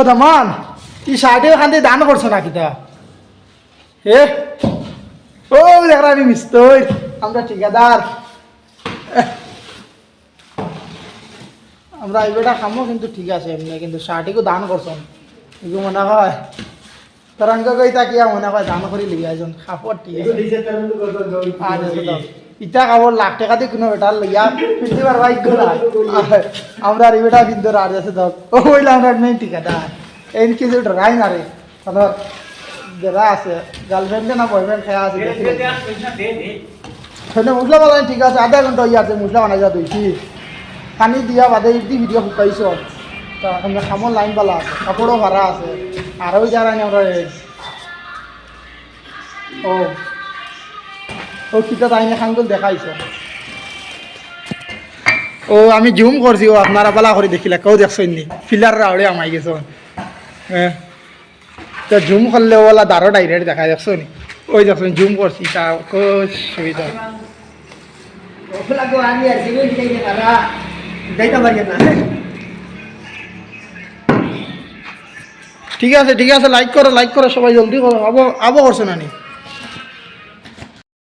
দামান তুই শার্টে ওখান দিয়ে দান করছো নাকি তা হে ও দেখ আমি মিস্তই আমরা ঠিকাদার আমরা এই বেটা খামো কিন্তু ঠিক আছে এমনি কিন্তু শার্টিকেও দান করছো এগুলো মনে হয় তরঙ্গ কই তাকিয়া মনে হয় দান করে লিগে একজন কাপড় ঠিক আছে ইটা কাপড় লাখ টাকা দিয়ে কোনো বেটার লইয়া পিছতে পারবা আমরা এই বেটা কিন্তু রাজ আছে তো ও বললাম আমরা মেন ঠিকাদার এই কিছু ডরাই না রে ধর যারা আছে গার্লফ্রেন্ডে না বয়ফ্রেন্ড খেয়া আছে সেটা মশলা বানাই ঠিক আছে আধা ঘন্টা হয়ে আছে মশলা বানাই যা তুই পানি দিয়া বাদে ইডি ভিডিও শুকাইছ তা আমরা খামর লাইন বালা আছে কাপড়ও ভাড়া আছে আর ওই যারা আমরা ও ও কিতা তাইনে খাঙ্গুল দেখাইছ ও আমি জুম করছি ও আপনারা বালা করে দেখিলা কেউ দেখছেন নি ফিলার রাউড়ে আমাই গেছ হ্যাঁ তো জুম করলে ওলা দারো ডাইরেক্ট দেখা দেখছো নি ওই দেখছেন জুম করছি তা খুব সুবিধা ঠিক আছে লাইক করো সবাই জলদি করো আবো করছো না নি